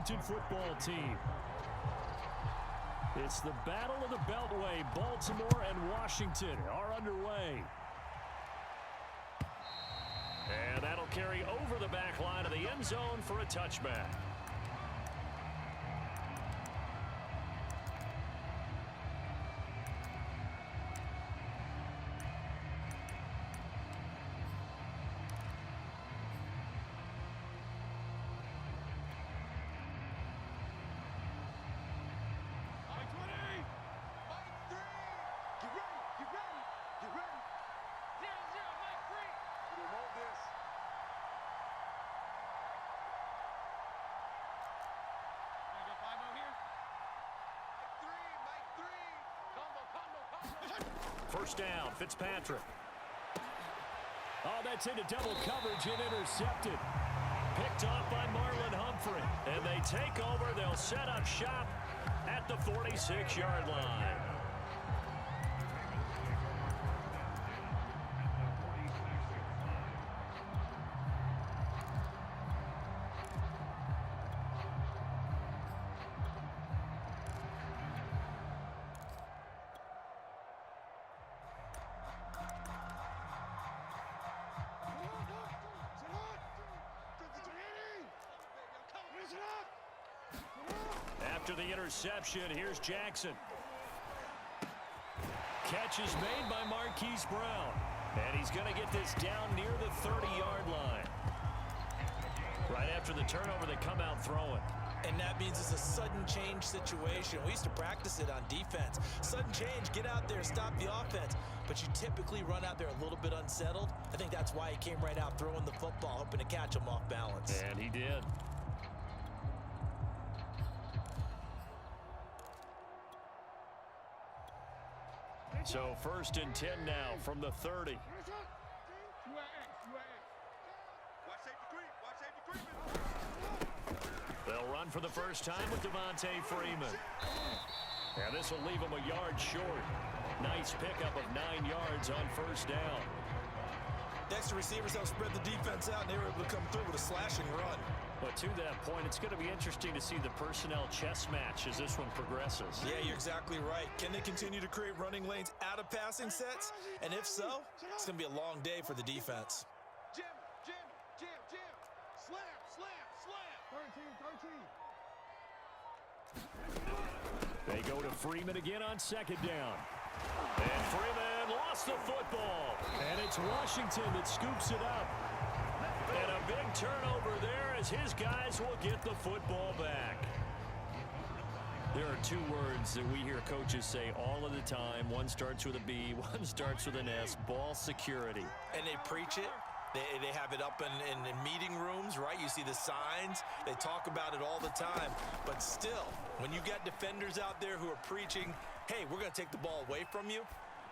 Washington football team. It's the Battle of the Beltway. Baltimore and Washington are underway. And that'll carry over the back line of the end zone for a touchback. First down, Fitzpatrick. Oh, that's into double coverage and intercepted. Picked off by Marlon Humphrey. And they take over. They'll set up shop at the 46-yard line. After the interception, here's Jackson. Catch is made by Marquise Brown. And he's going to get this down near the 30-yard line. Right after the turnover, they come out throwing. And that means it's a sudden change situation. We used to practice it on defense. Sudden change, get out there, stop the offense. But you typically run out there a little bit unsettled. I think that's why he came right out throwing the football, hoping to catch him off balance. And he did. So 1st and 10 now from the 30. They'll run for the first time with Devontae Freeman. And this will leave him a yard short. Nice pickup of 9 yards on first down. Next, the receivers help spread the defense out, and they were able to come through with a slashing run. But to that point, it's going to be interesting to see the personnel chess match as this one progresses. Yeah, you're exactly right. Can they continue to create running lanes out of passing sets? And if so, it's going to be a long day for the defense. Jim. Slam. 13. They go to Freeman again on second down. And Freeman lost the football. And it's Washington that scoops it up. And a big turnover there as his guys will get the football back. There are 2 words that we hear coaches say all of the time. One starts with a B, one starts with an S, ball security. And they preach it. They have it up in meeting rooms, right? You see the signs. They talk about it all the time. But still, when you got defenders out there who are preaching, hey, we're going to take the ball away from you,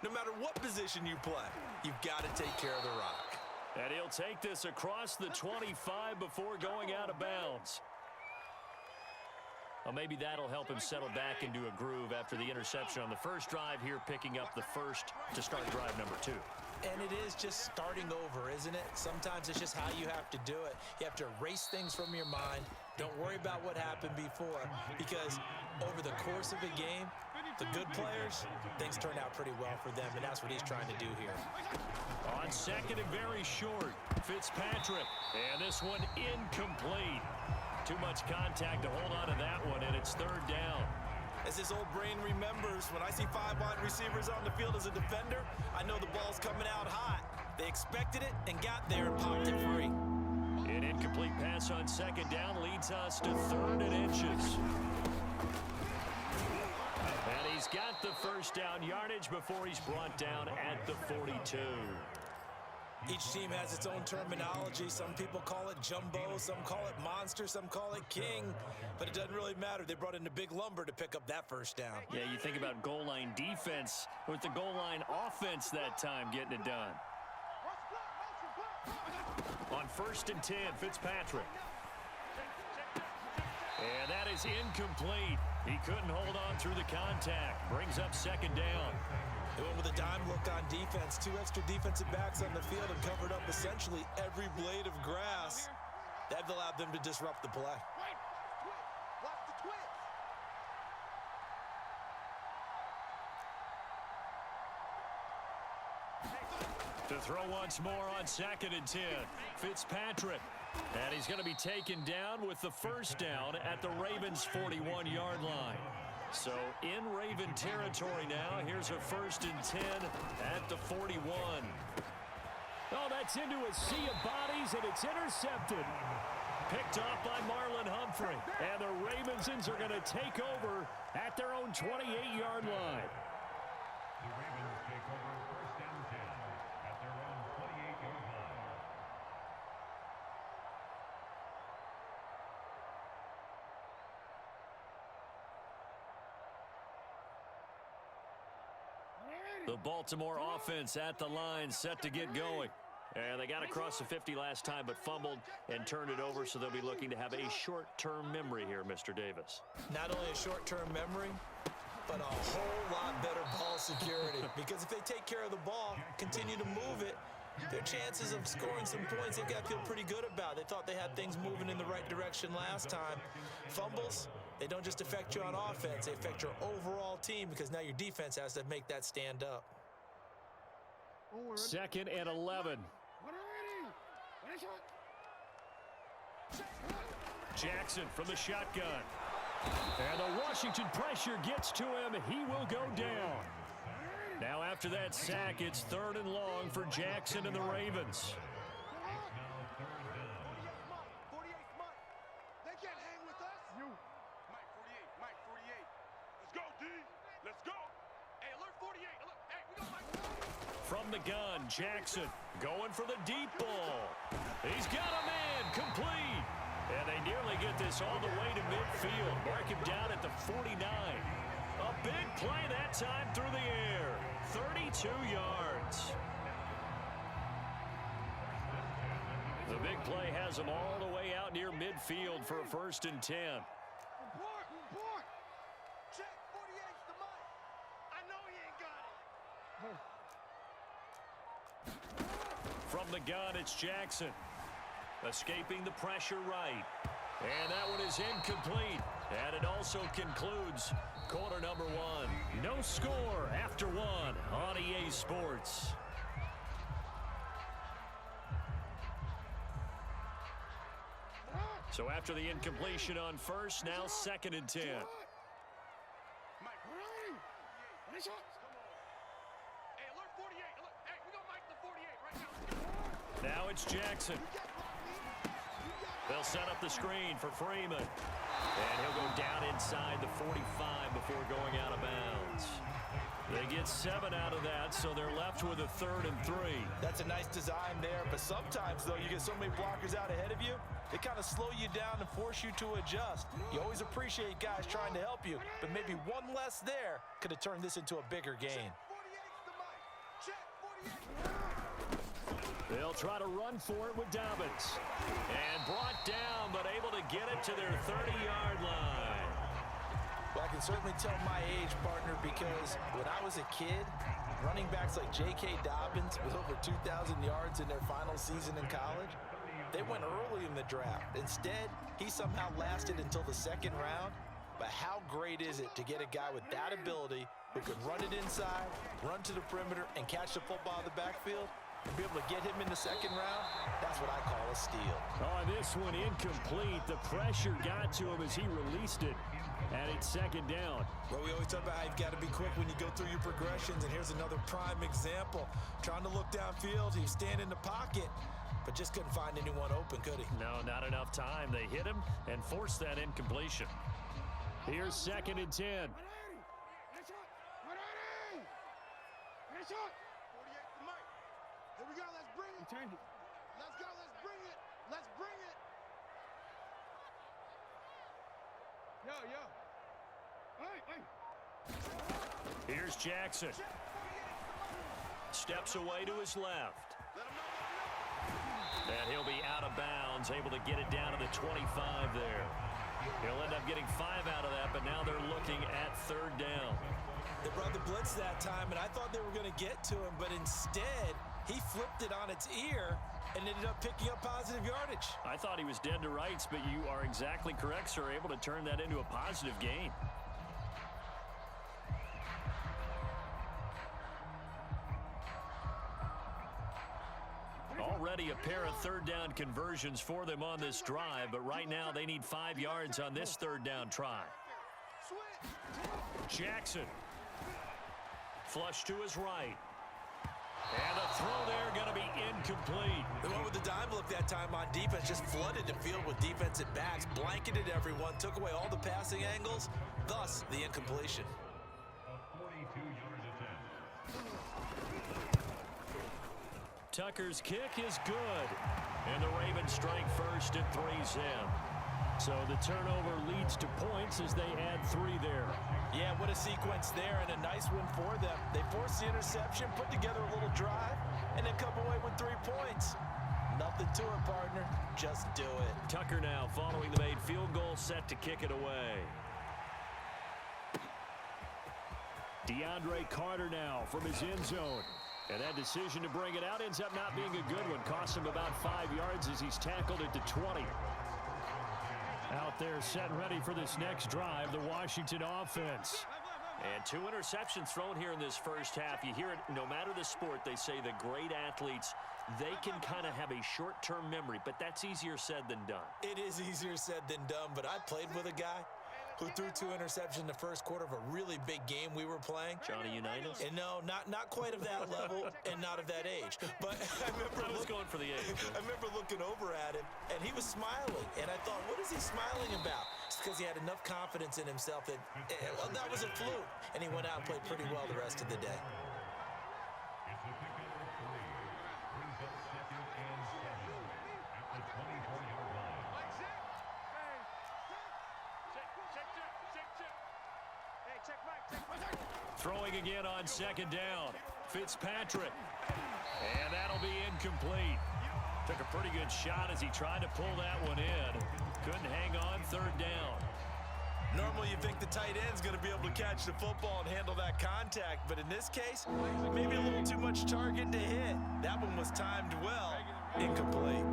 no matter what position you play, you've got to take care of the rock. And he'll take this across the 25 before going out of bounds. Well, maybe that'll help him settle back into a groove after the interception on the first drive here, picking up the first to start drive number 2. And it is just starting over, isn't it? Sometimes it's just how you have to do it. You have to erase things from your mind. Don't worry about what happened before, because over the course of a game, the good players, things turn out pretty well for them, and that's what he's trying to do here. On second and very short, Fitzpatrick. And this one incomplete. Too much contact to hold on to that one, and it's 3rd down. As his old brain remembers, when I see 5 wide receivers on the field as a defender, I know the ball's coming out hot. They expected it and got there and popped it free. An incomplete pass on second down leads us to 3rd and inches. And he's got the first down yardage before he's brought down at the 42. Each team has its own terminology. Some people call it jumbo, some call it monster, some call it king. But it doesn't really matter. They brought in the big lumber to pick up that first down. Yeah, you think about goal line defense with the goal line offense that time getting it done. On 1st and 10, Fitzpatrick. And that is incomplete. He couldn't hold on through the contact. Brings up 2nd down. They went with a dime look on defense. 2 extra defensive backs on the field and covered up essentially every blade of grass. That allowed them to disrupt the play. To throw once more on 2nd and 10. Fitzpatrick. And he's going to be taken down with the first down at the Ravens' 41-yard line. So in Raven territory now. Here's a 1st and 10 at the 41. Oh, that's into a sea of bodies, and it's intercepted. Picked off by Marlon Humphrey. And the Ravensons are going to take over at their own 28-yard line. The Ravens take over 1st and 10 at their own 28-yard line. The Baltimore offense at the line, set to get going. And they got across the 50 last time, but fumbled and turned it over, so they'll be looking to have a short-term memory here, Mr. Davis. Not only a short-term memory, but a whole lot better ball security. Because if they take care of the ball, continue to move it, their chances of scoring some points, they've got to feel pretty good about. They thought they had things moving in the right direction last time. Fumbles, they don't just affect you on offense, they affect your overall team, because now your defense has to make that stand up. 2nd and 11. Jackson from the shotgun. And the Washington pressure gets to him. He will go down. Now after that sack, it's 3rd and long for Jackson and the Ravens. They can't hang with us. Mike 48, Mike 48. Let's go, D. Let's go. Hey, alert 48. Alert. Hey, we got Mike. From the gun, Jackson going for the deep ball. He's got a man, complete. And they nearly get this all the way to midfield. Mark him down at the 49. A big play that time through the air. 32 yards. The big play has them all the way out near midfield for a 1st and 10. Report, report. Check 48's the Mike. I know he ain't got it. From the gun, it's Jackson. Escaping the pressure right. And that one is incomplete. And it also concludes quarter number 1. No score after 1 on EA Sports. So after the incompletion on first, now 2nd and 10. Mike 48. Let's go. Hey, alert 48. Alert. Hey, we got Mike the 48 right now. Let's go. Now it's Jackson. They'll set up the screen for Freeman. And he'll go down inside the 45 before going out of bounds. They get 7 out of that, so they're left with a 3rd and 3. That's a nice design there, but sometimes, though, you get so many blockers out ahead of you, they kind of slow you down and force you to adjust. You always appreciate guys trying to help you, but maybe one less there could have turned this into a bigger gain. 48's the Mike. Check 48. They'll try to run for it with Dobbins. And brought down, but able to get it to their 30-yard line. Well, I can certainly tell my age, partner, because when I was a kid, running backs like J.K. Dobbins with over 2,000 yards in their final season in college, they went early in the draft. Instead, he somehow lasted until the 2nd round. But how great is it to get a guy with that ability who can run it inside, run to the perimeter, and catch the football in the backfield? To be able to get him in the 2nd round, that's what I call a steal. Oh, this one incomplete. The pressure got to him as he released it. And it's 2nd down. Well, we always talk about how you've got to be quick when you go through your progressions, and here's another prime example. Trying to look downfield, he was standing in the pocket, but just couldn't find anyone open, could he? No, not enough time. They hit him and forced that incompletion. Here's 2nd and 10. 48's the Mike. Here we go. Let's bring it. Let's go. Let's bring it. Let's bring it. Yo. Hey. Here's Jackson. Steps away to his left. Let him know. And he'll be out of bounds, able to get it down to the 25 there. He'll end up getting 5 out of that, but now they're looking at 3rd down. They brought the blitz that time, and I thought they were going to get to him, but instead, he flipped it on its ear and ended up picking up positive yardage. I thought he was dead to rights, but you are exactly correct, sir. Able to turn that into a positive gain. already a pair of third down conversions for them on this drive, but right now they need 5 yards on this third down try. Jackson. Flush to his right. And the throw there going to be incomplete. They went with the dime look that time on defense, just flooded the field with defensive backs, blanketed everyone, took away all the passing angles, thus the incompletion. A 42-yard attempt. Tucker's kick is good. And the Ravens strike first at 3-zip. So the turnover leads to points as they add 3 there. Yeah, what a sequence there, and a nice one for them. They forced the interception, put together a little drive, and then come away with 3 points. Nothing to it, partner. Just do it. Tucker now following the made field goal, set to kick it away. DeAndre Carter now from his end zone. And that decision to bring it out ends up not being a good one. Cost him about 5 yards as he's tackled it to 20. Out there set and ready for this next drive, the Washington offense. And 2 interceptions thrown here in this first half. You hear it, no matter the sport, they say the great athletes, they can kind of have a short-term memory, but that's easier said than done. It is easier said than done, but I played with a guy who threw 2 interceptions in the first quarter of a really big game we were playing. Johnny Unitas? And no, not quite of that level and not of that age. But I was going for the age. I remember looking over at him, and he was smiling. And I thought, what is he smiling about? It's because he had enough confidence in himself that that was a fluke. And he went out and played pretty well the rest of the day. It's a pick number 3. Brings up 2nd and 7 at the 24-yard line. Throwing again on 2nd down. Fitzpatrick. And that'll be incomplete. Took a pretty good shot as he tried to pull that one in. Couldn't hang on 3rd down. Normally you think the tight end's going to be able to catch the football and handle that contact, but in this case, maybe a little too much target to hit. That one was timed well. Incomplete.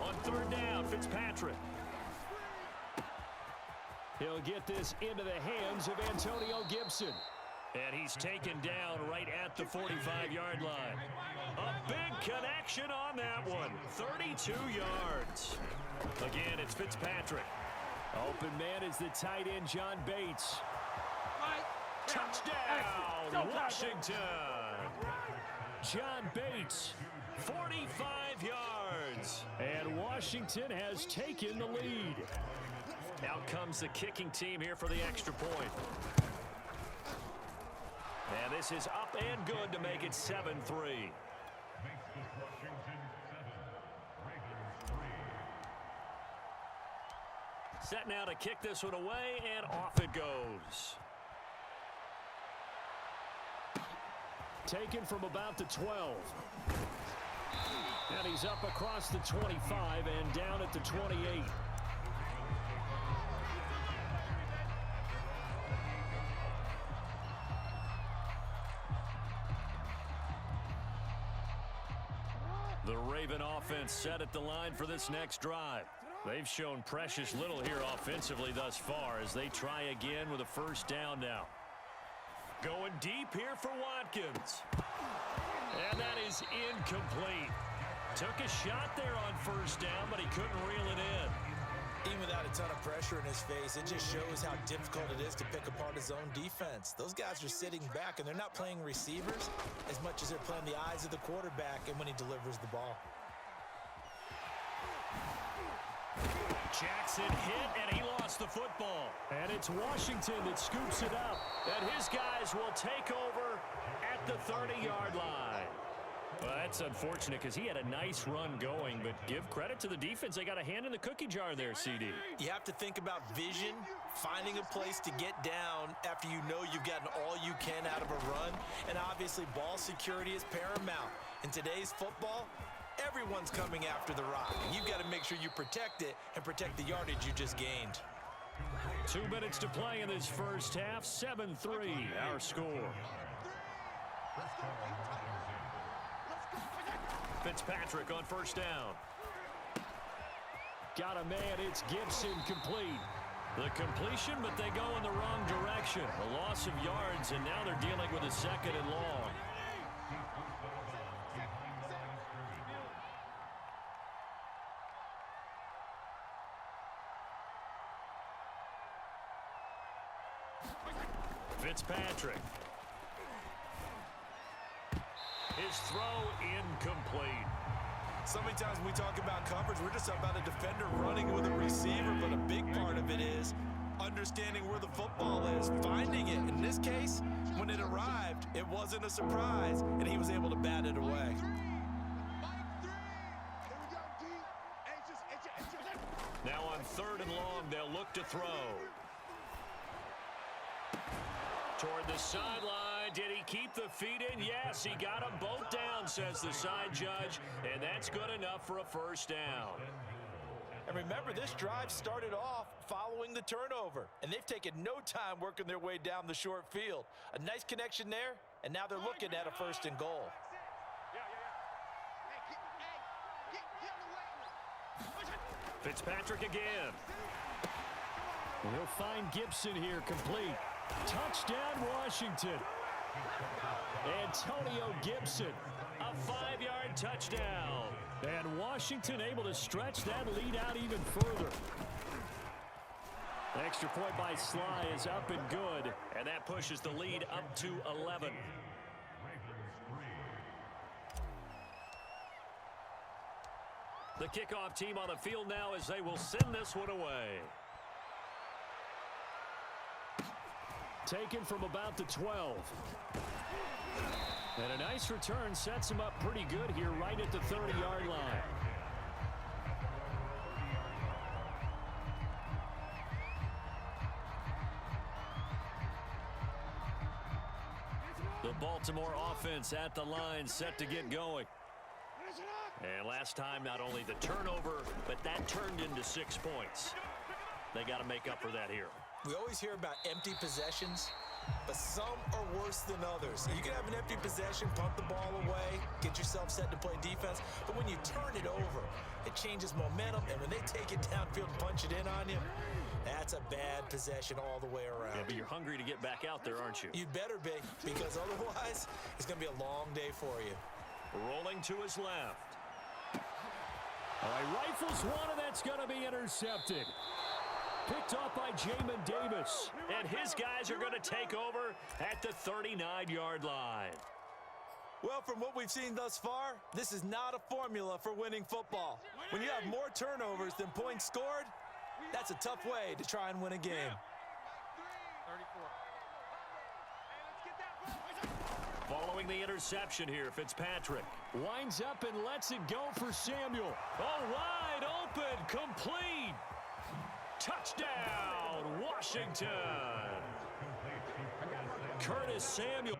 On 3rd down, Fitzpatrick. He'll get this into the hands of Antonio Gibson. And he's taken down right at the 45-yard line. A big connection on that one. 32 yards. Again, it's Fitzpatrick. Open man is the tight end, John Bates. Touchdown, Washington. John Bates, 45 yards. And Washington has taken the lead. Out comes the kicking team here for the extra point. And this is up and good to make it 7-3. Makes this Washington 7, Ravens 3. Set now to kick this one away, and off it goes. Taken from about the 12. And he's up across the 25 and down at the 28. The Raven offense set at the line for this next drive. They've shown precious little here offensively thus far as they try again with a 1st down now. Going deep here for Watkins. And that is incomplete. Took a shot there on 1st down, but he couldn't reel it in. Even without a ton of pressure in his face, it just shows how difficult it is to pick apart his own defense. Those guys are sitting back, and they're not playing receivers as much as they're playing the eyes of the quarterback and when he delivers the ball. Jackson hit, and he lost the football. And it's Washington that scoops it up. And his guys will take over at the 30-yard line. Well, that's unfortunate because he had a nice run going, but give credit to the defense. They got a hand in the cookie jar there, CD. You have to think about vision, finding a place to get down after you know you've gotten all you can out of a run, and obviously ball security is paramount. In today's football, everyone's coming after the rock, and you've got to make sure you protect it and protect the yardage you just gained. 2 minutes to play in this first half. 7-3, our score. Fitzpatrick on 1st down. Got a man, it's Gibson complete. The completion, but they go in the wrong direction. A loss of yards, and now they're dealing with a 2nd and long. Fitzpatrick. His throw incomplete. So many times when we talk about coverage, we're just about a defender running with a receiver, but a big part of it is understanding where the football is, finding it. In this case, when it arrived, it wasn't a surprise, and he was able to bat it away. Now on 3rd and long, they'll look to throw. Toward the sideline. Did he keep the feet in? Yes, he got them both down, says the side judge, and that's good enough for a first down. And remember, this drive started off following the turnover, and they've taken no time working their way down the short field. A nice connection there, and now they're looking at a 1st and goal. Fitzpatrick again. He'll find Gibson here, complete. Touchdown, Washington. Antonio Gibson, a 5-yard touchdown. And Washington able to stretch that lead out even further. The extra point by Sly is up and good, and that pushes the lead up to 11. The kickoff team on the field now as they will send this one away. Taken from about the 12. And a nice return sets him up pretty good here right at the 30-yard line. The Baltimore offense at the line set to get going. And last time, not only the turnover, but that turned into 6 points. They got to make up for that here. We always hear about empty possessions, but some are worse than others. You can have an empty possession, punt the ball away, get yourself set to play defense, but when you turn it over, it changes momentum, and when they take it downfield and punch it in on you, that's a bad possession all the way around. Yeah, but you're hungry to get back out there, aren't you? You'd better be, because otherwise, it's going to be a long day for you. Rolling to his left. All right, rifles one, and that's going to be intercepted. Picked off by Jamin Davis. And his guys are going to take over at the 39-yard line. Well, from what we've seen thus far, this is not a formula for winning football. When you have more turnovers than points scored, that's a tough way to try and win a game. 34. Following the interception here, Fitzpatrick winds up and lets it go for Samuel. Oh, wide open, complete. Touchdown, Washington. Curtis Samuel.